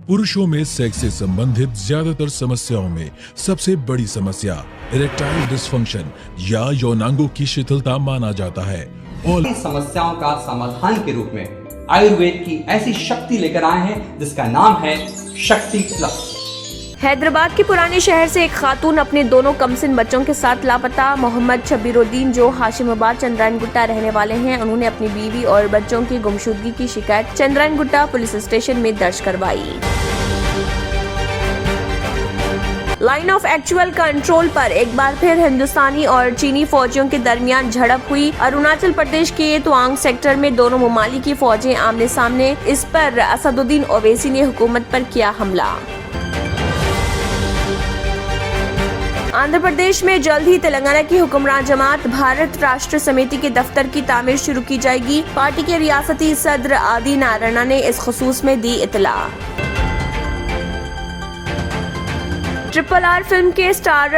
पुरुषों में सेक्स से संबंधित ज्यादातर समस्याओं में सबसे बड़ी समस्या इरेक्टाइल डिसफंक्शन या यौनांगों की शिथिलता माना जाता है। और समस्याओं का समाधान के रूप में आयुर्वेद की ऐसी शक्ति लेकर आए हैं जिसका नाम है शक्ति प्लस। हैदराबाद के पुराने शहर से एक खातून अपने दोनों कमसिन बच्चों के साथ लापता। मोहम्मद शबीरुद्दीन जो हाशिमाबाद चंद्रायन गुट्टा रहने वाले हैं, उन्होंने अपनी बीवी और बच्चों की गुमशुदगी की शिकायत चंद्रायन गुट्टा पुलिस स्टेशन में दर्ज करवाई। लाइन ऑफ एक्चुअल कंट्रोल पर एक बार फिर हिंदुस्तानी और चीनी फौजियों के दरमियान झड़प हुई। अरुणाचल प्रदेश के तवांग सेक्टर में दोनों ममालिक की फौजें आमने सामने। इस पर असदुद्दीन ओवैसी ने हुकूमत पर किया हमला। आंध्र प्रदेश में जल्द ही तेलंगाना की हुक्मरान जमात भारत राष्ट्र समिति के दफ्तर की तामीर शुरू की जाएगी। पार्टी के रियासती सदर आदि नारायणा ने इस खुसूस में दी इत्तला। RRR फिल्म के स्टार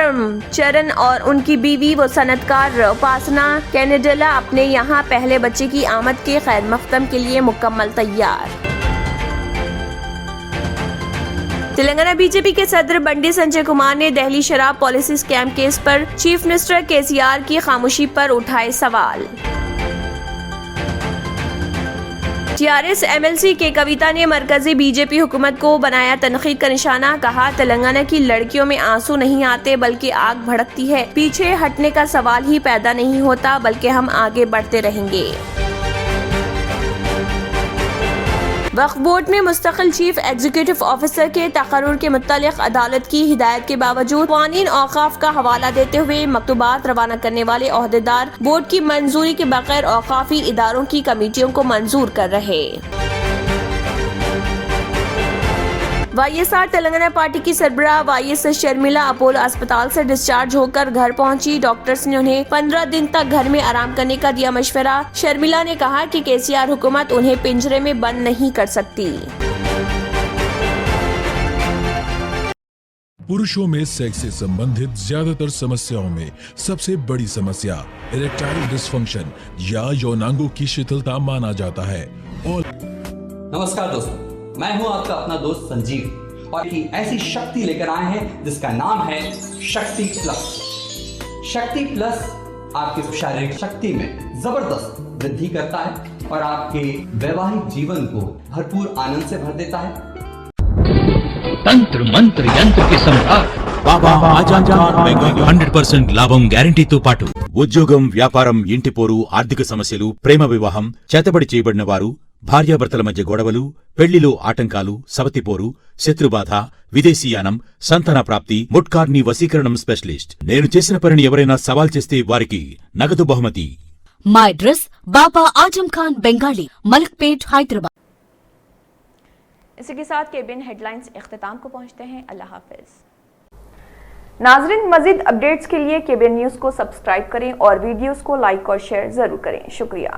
चरण और उनकी बीवी व सनतकार उपासना कैनेडेला अपने यहाँ पहले बच्चे की आमद के खैर मख्तम के लिए मुकम्मल तैयार। तेलंगाना बीजेपी के सदर बंडी संजय कुमार ने दिल्ली शराब पॉलिसी स्कैम केस पर चीफ मिनिस्टर केसीआर की खामोशी पर उठाए सवाल। टीआरएस एमएलसी के कविता ने मरकजी बीजेपी हुकूमत को बनाया तनकीद का निशाना। कहा, तेलंगाना की लड़कियों में आंसू नहीं आते बल्कि आग भड़कती है। पीछे हटने का सवाल ही पैदा नहीं होता बल्कि हम आगे बढ़ते रहेंगे। वक्फ बोर्ड में मुस्तकिल चीफ एग्जीक्यूटिव ऑफिसर के तकर्रुर के मुतालिक अदालत की हिदायत के बावजूद क़वानीन औक़ाफ़ का हवाला देते हुए मकतूबात रवाना करने वाले ओहदेदार बोर्ड की मंजूरी के बगैर औक़ाफ़ी इदारों की कमेटियों को मंजूर कर रहे। वाईएसआर तेलंगाना पार्टी की सरबराह वाईएस शर्मिला अपोलो अस्पताल से डिस्चार्ज होकर घर पहुंची। डॉक्टर्स ने उन्हें 15 दिन तक घर में आराम करने का दिया मशवरा। शर्मिला ने कहा कि केसीआर हुकूमत उन्हें पिंजरे में बंद नहीं कर सकती। पुरुषों में सेक्स से संबंधित ज्यादातर समस्याओं में सबसे बड़ी समस्या इरेक्टाइल डिसफंक्शन या यौनांगों की शिथिलता माना जाता है। और नमस्कार दोस्तों, मैं हूं आपका अपना दोस्त संजीव और एक ऐसी शक्ति लेकर आए हैं जिसका नाम है शक्ति प्लस। शक्ति प्लस आपकी शारीरिक शक्ति में जबरदस्त वृद्धि करता है और आपके वैवाहिक जीवन को भरपूर आनंद से भर देता है। తంత్ర మంత్ర యంత్ర కి సంహార్ బాబా ఆజాన్ 100% లాభం గ్యారంటీతో పాటు ఉద్యోగం, వ్యాపారం, ఇంటి పోరు, ఆర్థిక సమస్యలు, ప్రేమ వివాహం, చేతబడి చేయబడిన వారు, భార్యాభర్తల మధ్య గొడవలు, పెళ్లిలో ఆటంకాలు, సవతిపోరు, శత్రుబాధ, విదేశీయానం, సంతాన ప్రాప్తి, ముట్కార్ని వశీకరణం స్పెషలిస్ట్. నేను చేసిన పనిని ఎవరైనా సవాల్ చేస్తే వారికి నగదు బహుమతి. మా అడ్రస్ బాబా आजम खान बंगाली, मलकपेट, हैदराबाद। इसी के साथ केबिन हेडलाइंस इख्तिताम को पहुंचते हैं। अल्लाह हाफिज। नाजरीन, मजीद अपडेट्स के लिए केबिन न्यूज़ को सब्सक्राइब करें और वीडियोस को लाइक और शेयर जरूर करें। शुक्रिया।